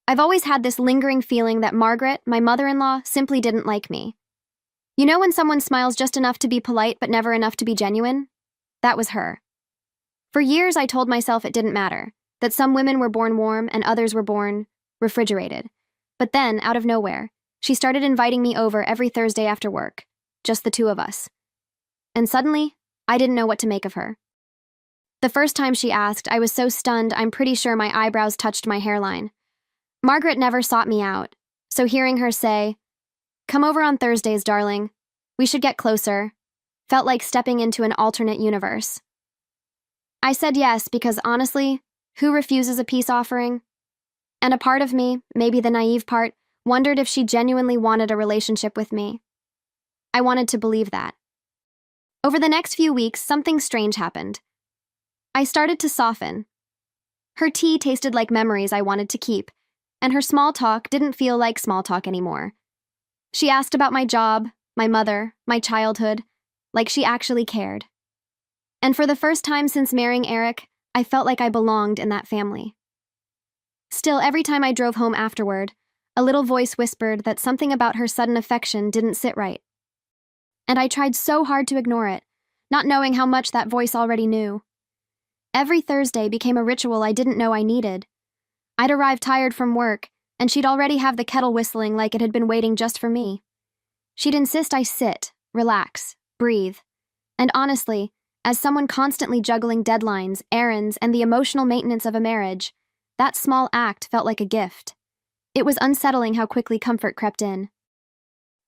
I've always had this lingering feeling that Margaret, my mother-in-law, simply didn't like me. You know when someone smiles just enough to be polite but never enough to be genuine? That was her. For years, I told myself it didn't matter, that some women were born warm and others were born refrigerated. But then, out of nowhere, she started inviting me over every Thursday after work, just the two of us. And suddenly, I didn't know what to make of her. The first time she asked, I was so stunned I'm pretty sure my eyebrows touched my hairline. Margaret never sought me out, so hearing her say, "Come over on Thursdays, darling. We should get closer," felt like stepping into an alternate universe. I said yes because honestly, who refuses a peace offering? And a part of me, maybe the naive part, wondered if she genuinely wanted a relationship with me. I wanted to believe that. Over the next few weeks, something strange happened. I started to soften. Her tea tasted like memories I wanted to keep, and her small talk didn't feel like small talk anymore. She asked about my job, my mother, my childhood, like she actually cared. And for the first time since marrying Eric, I felt like I belonged in that family. Still, every time I drove home afterward, a little voice whispered that something about her sudden affection didn't sit right. And I tried so hard to ignore it, not knowing how much that voice already knew. Every Thursday became a ritual I didn't know I needed. I'd arrive tired from work, and she'd already have the kettle whistling like it had been waiting just for me. She'd insist I sit, relax, breathe. And honestly, as someone constantly juggling deadlines, errands, and the emotional maintenance of a marriage, that small act felt like a gift. It was unsettling how quickly comfort crept in.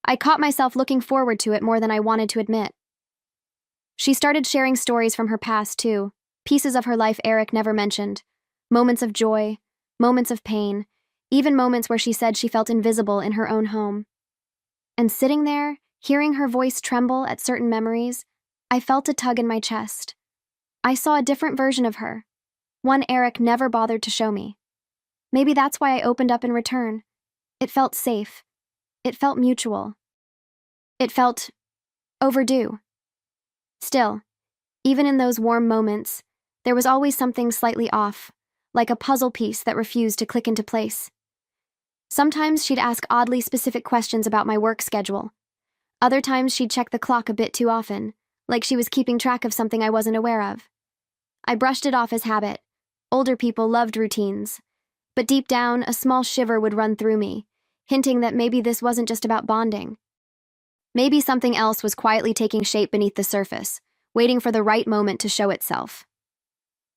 I caught myself looking forward to it more than I wanted to admit. She started sharing stories from her past, too, pieces of her life Eric never mentioned, moments of joy, moments of pain, even moments where she said she felt invisible in her own home. And sitting there, hearing her voice tremble at certain memories, I felt a tug in my chest. I saw a different version of her, one Eric never bothered to show me. Maybe that's why I opened up in return. It felt safe. It felt mutual. It felt overdue. Still, even in those warm moments, there was always something slightly off, like a puzzle piece that refused to click into place. Sometimes she'd ask oddly specific questions about my work schedule. Other times she'd check the clock a bit too often, like she was keeping track of something I wasn't aware of. I brushed it off as habit. Older people loved routines. But deep down, a small shiver would run through me, hinting that maybe this wasn't just about bonding. Maybe something else was quietly taking shape beneath the surface, waiting for the right moment to show itself.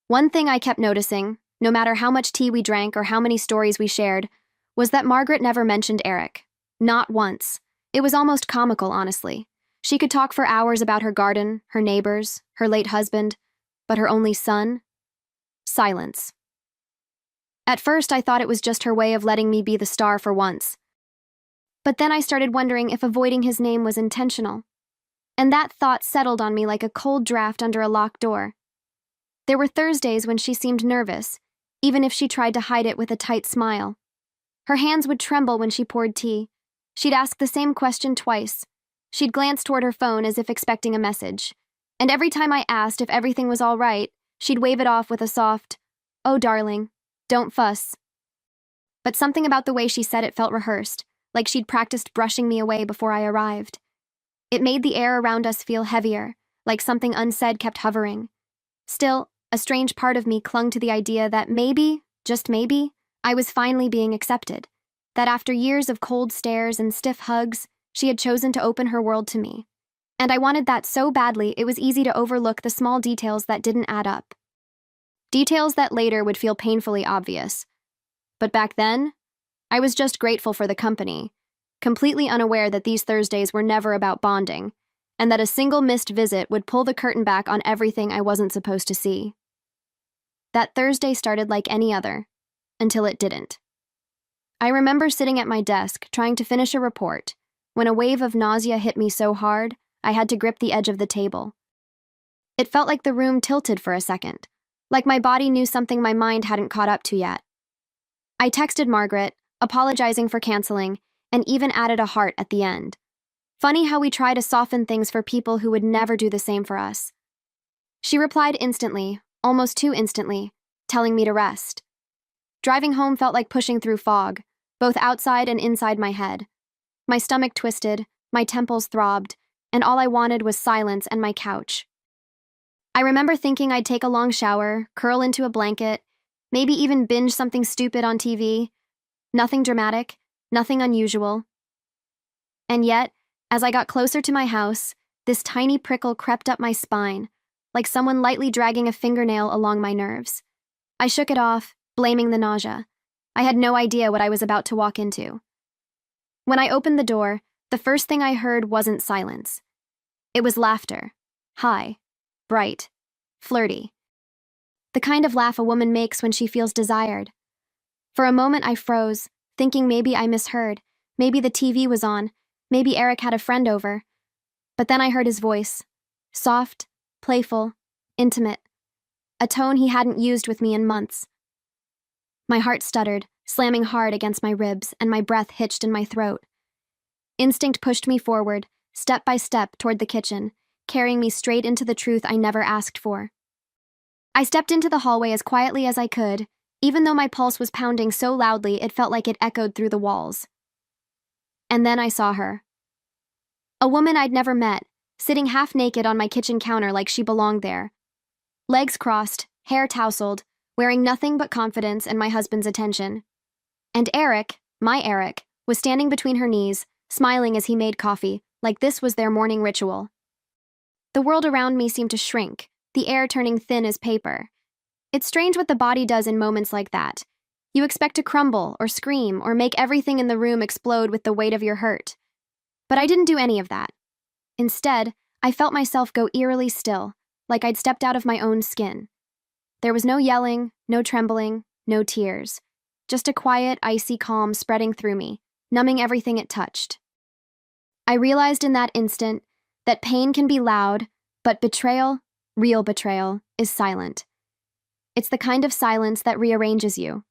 One thing I kept noticing, no matter how much tea we drank or how many stories we shared, was that Margaret never mentioned Eric. Not once. It was almost comical, honestly. She could talk for hours about her garden, her neighbors, her late husband, but her only son? Silence. At first, I thought it was just her way of letting me be the star for once. But then I started wondering if avoiding his name was intentional. And that thought settled on me like a cold draft under a locked door. There were Thursdays when she seemed nervous, even if she tried to hide it with a tight smile. Her hands would tremble when she poured tea. She'd ask the same question twice. She'd glance toward her phone as if expecting a message. And every time I asked if everything was all right, she'd wave it off with a soft, "Oh, darling, don't fuss." But something about the way she said it felt rehearsed, like she'd practiced brushing me away before I arrived. It made the air around us feel heavier, like something unsaid kept hovering. Still, a strange part of me clung to the idea that maybe, just maybe, I was finally being accepted, that after years of cold stares and stiff hugs, she had chosen to open her world to me. And I wanted that so badly it was easy to overlook the small details that didn't add up. Details that later would feel painfully obvious. But back then, I was just grateful for the company, completely unaware that these Thursdays were never about bonding, and that a single missed visit would pull the curtain back on everything I wasn't supposed to see. That Thursday started like any other, until it didn't. I remember sitting at my desk trying to finish a report, when a wave of nausea hit me so hard, I had to grip the edge of the table. It felt like the room tilted for a second, like my body knew something my mind hadn't caught up to yet. I texted Margaret, apologizing for canceling, and even added a heart at the end. Funny how we try to soften things for people who would never do the same for us. She replied instantly, almost too instantly, telling me to rest. Driving home felt like pushing through fog, both outside and inside my head. My stomach twisted, my temples throbbed, and all I wanted was silence and my couch. I remember thinking I'd take a long shower, curl into a blanket, maybe even binge something stupid on TV. Nothing dramatic, nothing unusual. And yet, as I got closer to my house, this tiny prickle crept up my spine, like someone lightly dragging a fingernail along my nerves. I shook it off, blaming the nausea. I had no idea what I was about to walk into. When I opened the door, the first thing I heard wasn't silence. It was laughter. High, bright, flirty. The kind of laugh a woman makes when she feels desired. For a moment I froze, thinking maybe I misheard, maybe the TV was on, maybe Eric had a friend over. But then I heard his voice. Soft, playful, intimate. A tone he hadn't used with me in months. My heart stuttered, slamming hard against my ribs, and my breath hitched in my throat. Instinct pushed me forward, step by step toward the kitchen, carrying me straight into the truth I never asked for. I stepped into the hallway as quietly as I could, even though my pulse was pounding so loudly it felt like it echoed through the walls. And then I saw her. A woman I'd never met, sitting half naked on my kitchen counter like she belonged there. Legs crossed, hair tousled, wearing nothing but confidence and my husband's attention. And Eric, my Eric, was standing between her knees, smiling as he made coffee, like this was their morning ritual. The world around me seemed to shrink, the air turning thin as paper. It's strange what the body does in moments like that. You expect to crumble or scream or make everything in the room explode with the weight of your hurt. But I didn't do any of that. Instead, I felt myself go eerily still, like I'd stepped out of my own skin. There was no yelling, no trembling, no tears. Just a quiet, icy calm spreading through me, numbing everything it touched. I realized in that instant that pain can be loud, but betrayal, real betrayal, is silent. It's the kind of silence that rearranges you.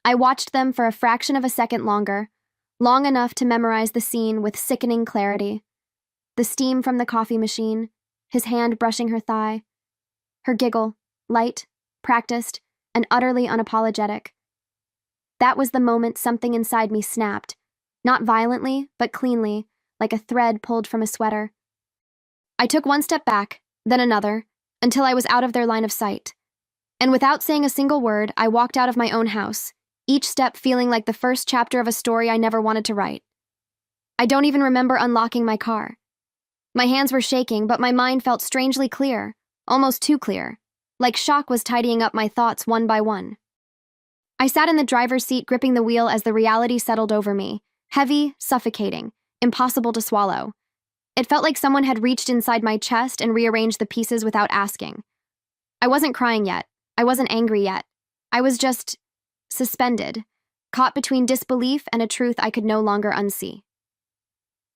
I watched them for a fraction of a second longer, long enough to memorize the scene with sickening clarity. The steam from the coffee machine, his hand brushing her thigh, her giggle, light, practiced, and utterly unapologetic. That was the moment something inside me snapped, not violently, but cleanly, like a thread pulled from a sweater. I took one step back, then another, until I was out of their line of sight. And without saying a single word, I walked out of my own house, each step feeling like the first chapter of a story I never wanted to write. I don't even remember unlocking my car. My hands were shaking, but my mind felt strangely clear, almost too clear, like shock was tidying up my thoughts one by one. I sat in the driver's seat gripping the wheel as the reality settled over me, heavy, suffocating, impossible to swallow. It felt like someone had reached inside my chest and rearranged the pieces without asking. I wasn't crying yet. I wasn't angry yet. I was just suspended, caught between disbelief and a truth I could no longer unsee.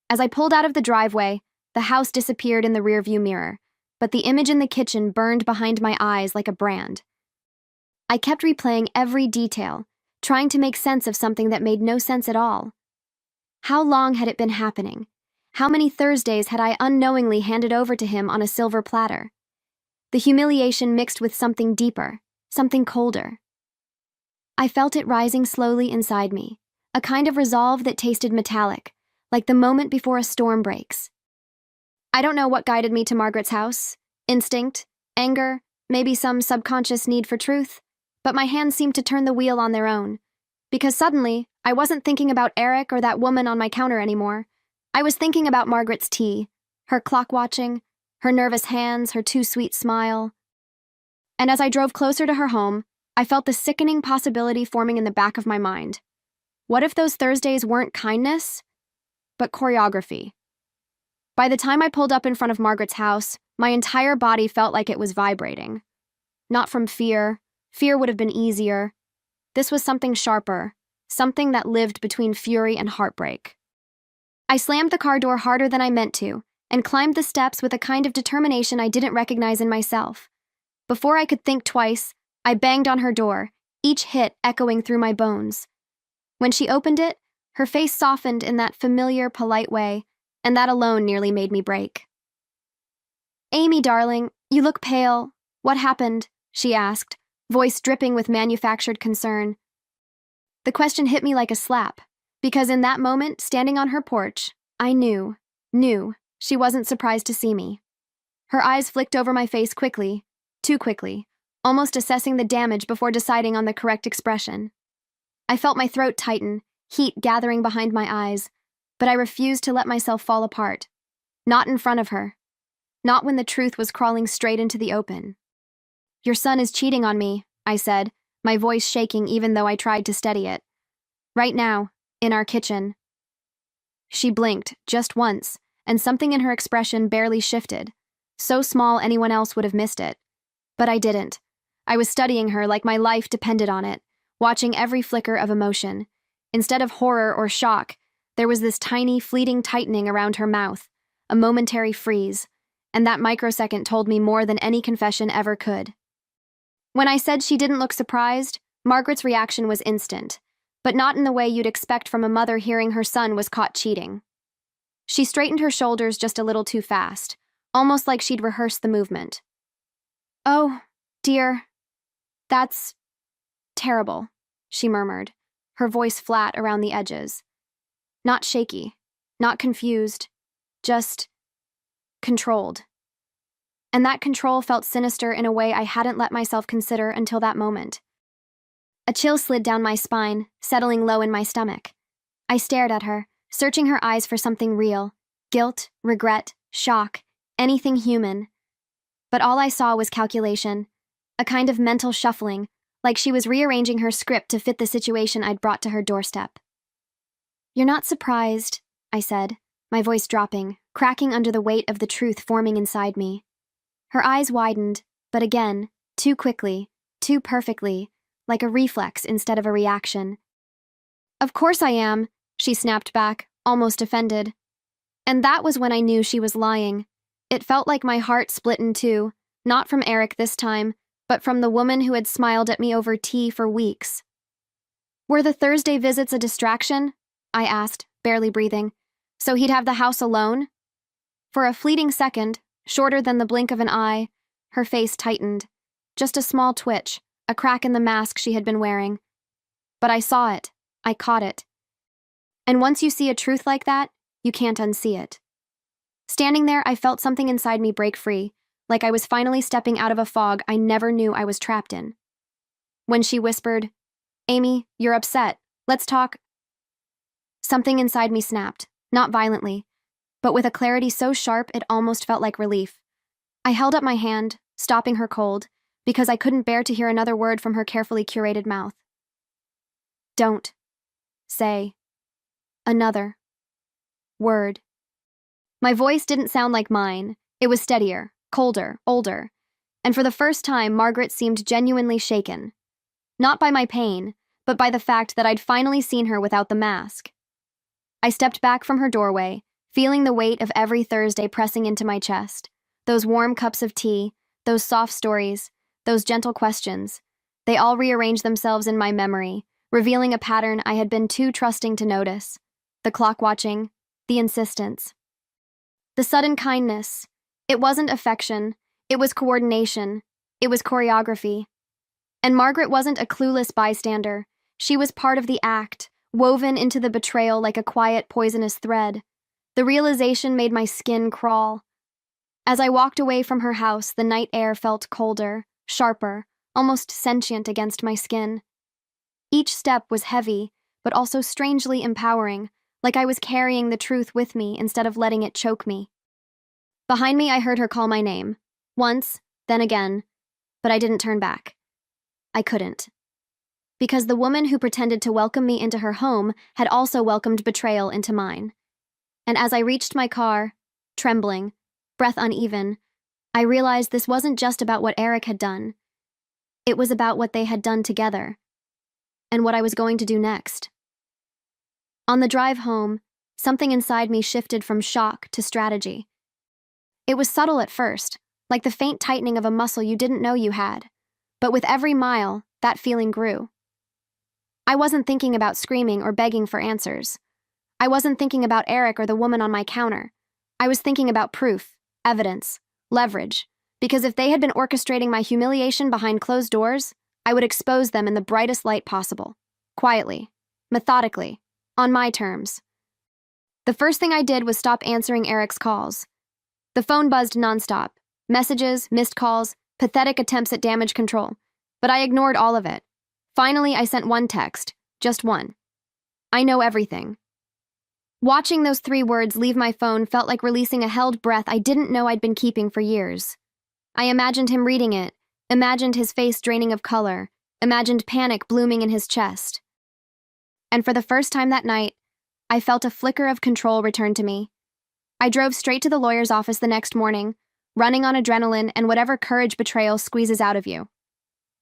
As I pulled out of the driveway, the house disappeared in the rearview mirror, but the image in the kitchen burned behind my eyes like a brand. I kept replaying every detail, trying to make sense of something that made no sense at all. How long had it been happening? How many Thursdays had I unknowingly handed over to him on a silver platter? The humiliation mixed with something deeper, something colder. I felt it rising slowly inside me, a kind of resolve that tasted metallic, like the moment before a storm breaks. I don't know what guided me to Margaret's house. Instinct, anger, maybe some subconscious need for truth, but my hands seemed to turn the wheel on their own. Because suddenly, I wasn't thinking about Eric or that woman on my counter anymore. I was thinking about Margaret's tea, her clock watching, her nervous hands, her too sweet smile. And as I drove closer to her home, I felt the sickening possibility forming in the back of my mind. What if those Thursdays weren't kindness, but choreography? By the time I pulled up in front of Margaret's house, my entire body felt like it was vibrating. Not from fear. Fear would have been easier. This was something sharper, something that lived between fury and heartbreak. I slammed the car door harder than I meant to, and climbed the steps with a kind of determination I didn't recognize in myself. Before I could think twice, I banged on her door, each hit echoing through my bones. When she opened it, her face softened in that familiar, polite way, and that alone nearly made me break. "Amy, darling, you look pale. What happened?" she asked, voice dripping with manufactured concern. The question hit me like a slap, because in that moment, standing on her porch, I knew she wasn't surprised to see me. Her eyes flicked over my face quickly, too quickly, almost assessing the damage before deciding on the correct expression. I felt my throat tighten, heat gathering behind my eyes, but I refused to let myself fall apart. Not in front of her. Not when the truth was crawling straight into the open. "Your son is cheating on me," I said, my voice shaking even though I tried to steady it. "Right now, in our kitchen." She blinked, just once, and something in her expression barely shifted. So small anyone else would have missed it. But I didn't. I was studying her like my life depended on it, watching every flicker of emotion. Instead of horror or shock, there was this tiny, fleeting tightening around her mouth, a momentary freeze, and that microsecond told me more than any confession ever could. When I said she didn't look surprised, Margaret's reaction was instant, but not in the way you'd expect from a mother hearing her son was caught cheating. She straightened her shoulders just a little too fast, almost like she'd rehearsed the movement. "Oh, dear, that's terrible," she murmured, her voice flat around the edges. Not shaky, not confused, just controlled. And that control felt sinister in a way I hadn't let myself consider until that moment. A chill slid down my spine, settling low in my stomach. I stared at her, searching her eyes for something real: guilt, regret, shock, anything human. But all I saw was calculation, a kind of mental shuffling, like she was rearranging her script to fit the situation I'd brought to her doorstep. "You're not surprised," I said, my voice dropping, cracking under the weight of the truth forming inside me. Her eyes widened, but again, too quickly, too perfectly, like a reflex instead of a reaction. "Of course I am," she snapped back, almost offended. And that was when I knew she was lying. It felt like my heart split in two, not from Eric this time, but from the woman who had smiled at me over tea for weeks. "Were the Thursday visits a distraction?" I asked, barely breathing. "So he'd have the house alone?" For a fleeting second, shorter than the blink of an eye, her face tightened. Just a small twitch, a crack in the mask she had been wearing. But I saw it. I caught it. And once you see a truth like that, you can't unsee it. Standing there, I felt something inside me break free, like I was finally stepping out of a fog I never knew I was trapped in. When she whispered, "Amy, you're upset. Let's talk." Something inside me snapped, not violently, but with a clarity so sharp it almost felt like relief. I held up my hand, stopping her cold, because I couldn't bear to hear another word from her carefully curated mouth. "Don't say another word." My voice didn't sound like mine. It was steadier, colder, older, and for the first time Margaret seemed genuinely shaken. Not by my pain, but by the fact that I'd finally seen her without the mask. I stepped back from her doorway, feeling the weight of every Thursday pressing into my chest. Those warm cups of tea, those soft stories, those gentle questions. They all rearranged themselves in my memory, revealing a pattern I had been too trusting to notice. The clock watching, the insistence. The sudden kindness. It wasn't affection, it was coordination, it was choreography. And Margaret wasn't a clueless bystander. She was part of the act, woven into the betrayal like a quiet, poisonous thread. The realization made my skin crawl. As I walked away from her house, the night air felt colder, sharper, almost sentient against my skin. Each step was heavy, but also strangely empowering, like I was carrying the truth with me instead of letting it choke me. Behind me, I heard her call my name. Once, then again, but I didn't turn back. I couldn't. Because the woman who pretended to welcome me into her home had also welcomed betrayal into mine. And as I reached my car, trembling, breath uneven, I realized this wasn't just about what Eric had done. It was about what they had done together, and what I was going to do next. On the drive home, something inside me shifted from shock to strategy. It was subtle at first, like the faint tightening of a muscle you didn't know you had. But with every mile, that feeling grew. I wasn't thinking about screaming or begging for answers. I wasn't thinking about Eric or the woman on my counter. I was thinking about proof, evidence, leverage, because if they had been orchestrating my humiliation behind closed doors, I would expose them in the brightest light possible, quietly, methodically, on my terms. The first thing I did was stop answering Eric's calls. The phone buzzed nonstop. Messages, missed calls, pathetic attempts at damage control. But I ignored all of it. Finally, I sent one text. Just one. I know everything. Watching those 3 words leave my phone felt like releasing a held breath I didn't know I'd been keeping for years. I imagined him reading it, imagined his face draining of color, imagined panic blooming in his chest. And for the first time that night, I felt a flicker of control return to me. I drove straight to the lawyer's office the next morning, running on adrenaline and whatever courage betrayal squeezes out of you.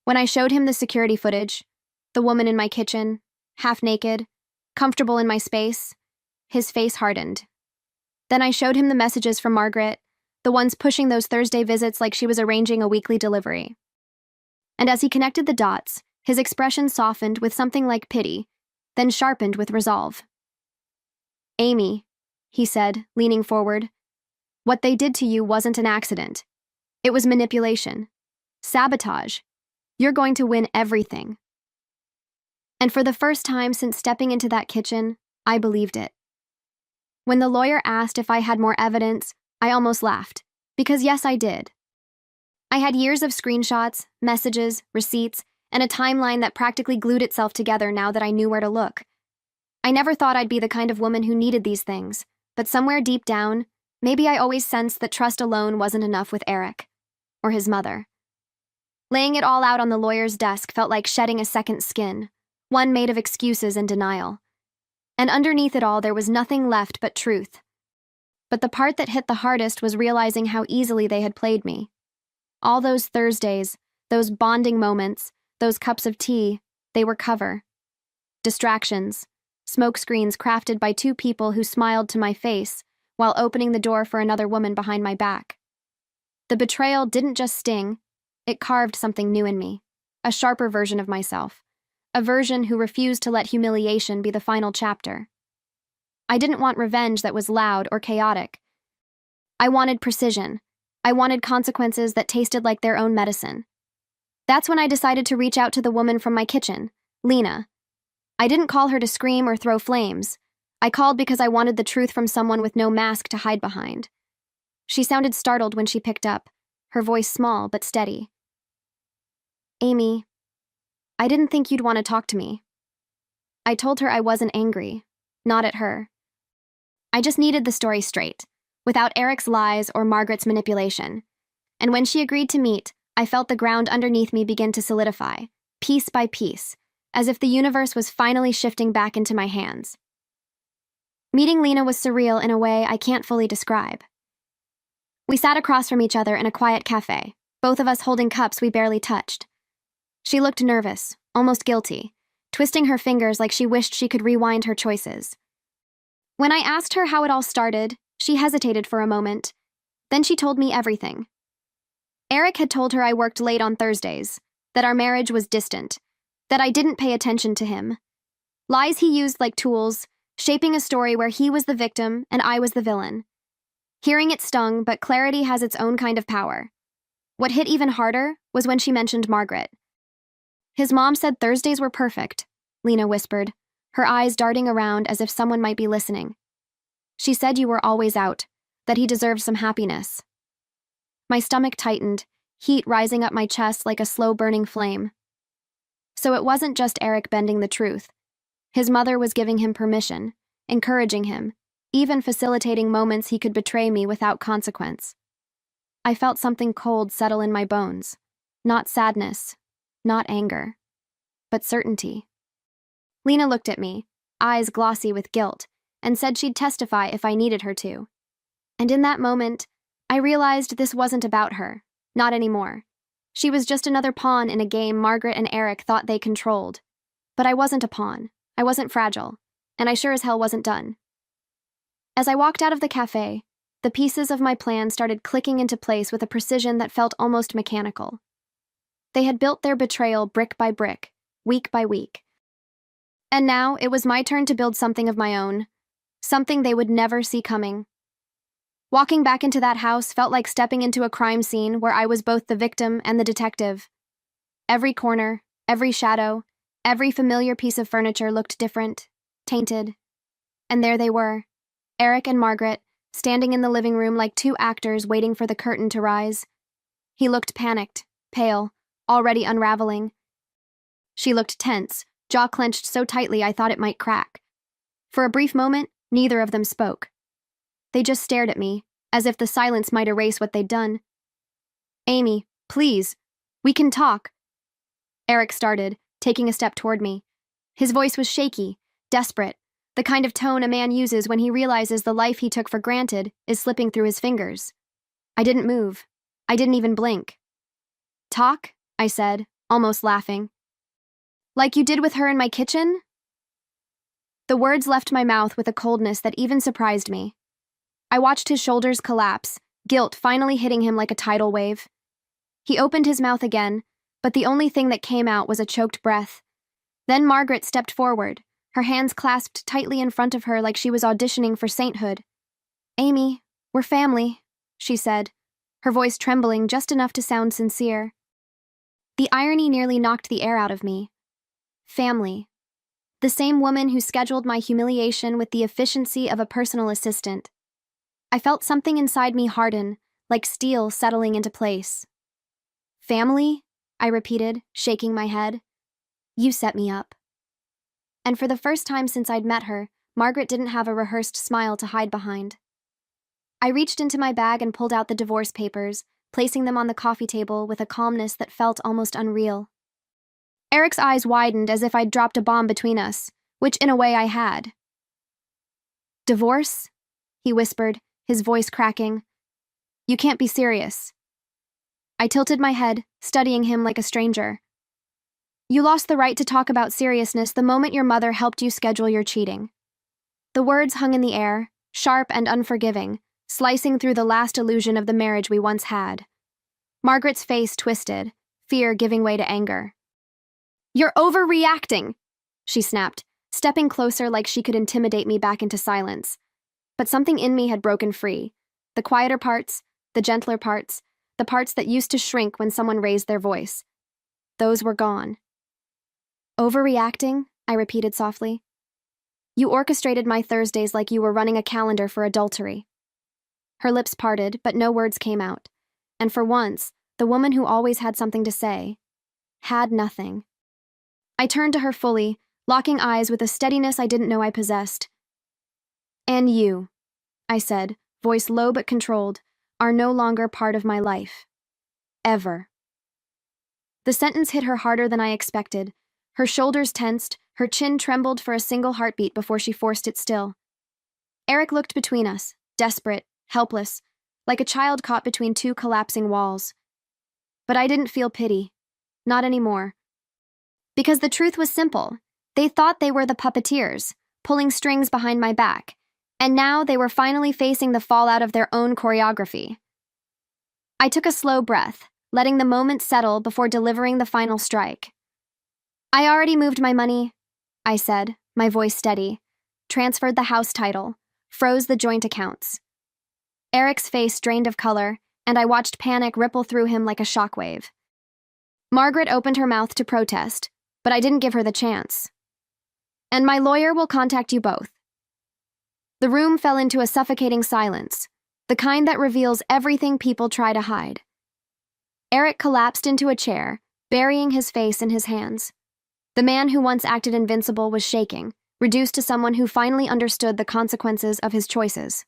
When I showed him the security footage, the woman in my kitchen, half naked, comfortable in my space, his face hardened. Then I showed him the messages from Margaret, the ones pushing those Thursday visits like she was arranging a weekly delivery. And as he connected the dots, his expression softened with something like pity, then sharpened with resolve. "Amy," he said, leaning forward, "what they did to you wasn't an accident. It was manipulation. Sabotage. You're going to win everything." And for the first time since stepping into that kitchen, I believed it. When the lawyer asked if I had more evidence, I almost laughed, because yes, I did. I had years of screenshots, messages, receipts, and a timeline that practically glued itself together now that I knew where to look. I never thought I'd be the kind of woman who needed these things, but somewhere deep down, maybe I always sensed that trust alone wasn't enough with Eric, or his mother. Laying it all out on the lawyer's desk felt like shedding a second skin, one made of excuses and denial. And underneath it all, there was nothing left but truth. But the part that hit the hardest was realizing how easily they had played me. All those Thursdays, those bonding moments, those cups of tea, they were cover. Distractions, smokescreens crafted by 2 people who smiled to my face while opening the door for another woman behind my back. The betrayal didn't just sting, it carved something new in me, a sharper version of myself. A version who refused to let humiliation be the final chapter. I didn't want revenge that was loud or chaotic. I wanted precision. I wanted consequences that tasted like their own medicine. That's when I decided to reach out to the woman from my kitchen, Lena. I didn't call her to scream or throw flames. I called because I wanted the truth from someone with no mask to hide behind. She sounded startled when she picked up, her voice small but steady. "Amy, I didn't think you'd want to talk to me." I told her I wasn't angry, not at her. I just needed the story straight, without Eric's lies or Margaret's manipulation. And when she agreed to meet, I felt the ground underneath me begin to solidify, piece by piece, as if the universe was finally shifting back into my hands. Meeting Lena was surreal in a way I can't fully describe. We sat across from each other in a quiet cafe, both of us holding cups we barely touched. She looked nervous, almost guilty, twisting her fingers like she wished she could rewind her choices. When I asked her how it all started, she hesitated for a moment. Then she told me everything. Eric had told her I worked late on Thursdays, that our marriage was distant, that I didn't pay attention to him. Lies he used like tools, shaping a story where he was the victim and I was the villain. Hearing it stung, but clarity has its own kind of power. What hit even harder was when she mentioned Margaret. "His mom said Thursdays were perfect," Lena whispered, her eyes darting around as if someone might be listening. "She said you were always out, that he deserved some happiness." My stomach tightened, heat rising up my chest like a slow-burning flame. So it wasn't just Eric bending the truth. His mother was giving him permission, encouraging him, even facilitating moments he could betray me without consequence. I felt something cold settle in my bones. Not sadness, not anger, but certainty. Lena looked at me, eyes glossy with guilt, and said she'd testify if I needed her to. And in that moment, I realized this wasn't about her, not anymore. She was just another pawn in a game Margaret and Eric thought they controlled. But I wasn't a pawn, I wasn't fragile, and I sure as hell wasn't done. As I walked out of the cafe, the pieces of my plan started clicking into place with a precision that felt almost mechanical. They had built their betrayal brick by brick, week by week. And now it was my turn to build something of my own, something they would never see coming. Walking back into that house felt like stepping into a crime scene where I was both the victim and the detective. Every corner, every shadow, Every familiar piece of furniture looked different, tainted. And there they were, Eric and Margaret, standing in the living room like two actors waiting for the curtain to rise. He looked panicked, pale, already unraveling. She looked tense, jaw clenched so tightly I thought it might crack. For a brief moment, neither of them spoke. They just stared at me, as if the silence might erase what they'd done. "Amy, please, we can talk." Eric started, taking a step toward me. His voice was shaky, desperate, the kind of tone a man uses when he realizes the life he took for granted is slipping through his fingers. I didn't move. I didn't even blink. "Talk?" I said, almost laughing. "Like you did with her in my kitchen?" The words left my mouth with a coldness that even surprised me. I watched his shoulders collapse, guilt finally hitting him like a tidal wave. He opened his mouth again, but the only thing that came out was a choked breath. Then Margaret stepped forward, her hands clasped tightly in front of her like she was auditioning for sainthood. "Amy, we're family," she said, her voice trembling just enough to sound sincere. The irony nearly knocked the air out of me. Family. The same woman who scheduled my humiliation with the efficiency of a personal assistant. I felt something inside me harden, like steel settling into place. "Family?" I repeated, shaking my head. "You set me up." And for the first time since I'd met her, Margaret didn't have a rehearsed smile to hide behind. I reached into my bag and pulled out the divorce papers, placing them on the coffee table with a calmness that felt almost unreal. Eric's eyes widened as if I'd dropped a bomb between us, which in a way I had. "Divorce?" he whispered, his voice cracking. "You can't be serious." I tilted my head, studying him like a stranger. "You lost the right to talk about seriousness the moment your mother helped you schedule your cheating." The words hung in the air, sharp and unforgiving, slicing through the last illusion of the marriage we once had. Margaret's face twisted, fear giving way to anger. "You're overreacting," she snapped, stepping closer like she could intimidate me back into silence. But something in me had broken free. The quieter parts, the gentler parts, the parts that used to shrink when someone raised their voice. Those were gone. "Overreacting?" I repeated softly. "You orchestrated my Thursdays like you were running a calendar for adultery." Her lips parted, but no words came out. And for once, the woman who always had something to say had nothing. I turned to her fully, locking eyes with a steadiness I didn't know I possessed. "And you," I said, voice low but controlled, "are no longer part of my life. Ever." The sentence hit her harder than I expected. Her shoulders tensed, her chin trembled for a single heartbeat before she forced it still. Eric looked between us, desperate, helpless, like a child caught between two collapsing walls. But I didn't feel pity. Not anymore. Because the truth was simple. They thought they were the puppeteers, pulling strings behind my back, and now they were finally facing the fallout of their own choreography. I took a slow breath, letting the moment settle before delivering the final strike. "I already moved my money," I said, my voice steady, transferred the house title, froze the joint accounts. Eric's face drained of color, and I watched panic ripple through him like a shockwave. Margaret opened her mouth to protest, but I didn't give her the chance. "And my lawyer will contact you both." The room fell into a suffocating silence, the kind that reveals everything people try to hide. Eric collapsed into a chair, burying his face in his hands. The man who once acted invincible was shaking, reduced to someone who finally understood the consequences of his choices.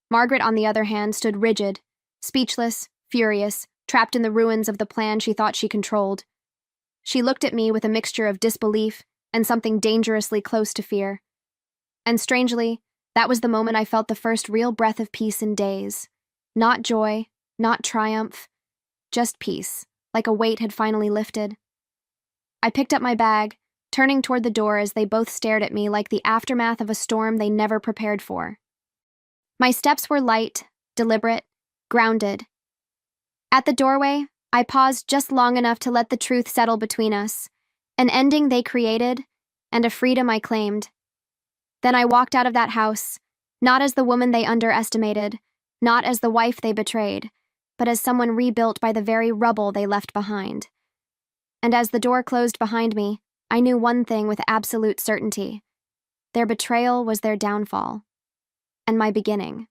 Margaret, on the other hand, stood rigid, speechless, furious, trapped in the ruins of the plan she thought she controlled. She looked at me with a mixture of disbelief and something dangerously close to fear. And strangely, that was the moment I felt the first real breath of peace in days. Not joy, not triumph, just peace, like a weight had finally lifted. I picked up my bag, turning toward the door as they both stared at me like the aftermath of a storm they never prepared for. My steps were light, deliberate, grounded. At the doorway, I paused just long enough to let the truth settle between us, an ending they created, and a freedom I claimed. Then I walked out of that house, not as the woman they underestimated, not as the wife they betrayed, but as someone rebuilt by the very rubble they left behind. And as the door closed behind me, I knew one thing with absolute certainty. Their betrayal was their downfall. And my beginning.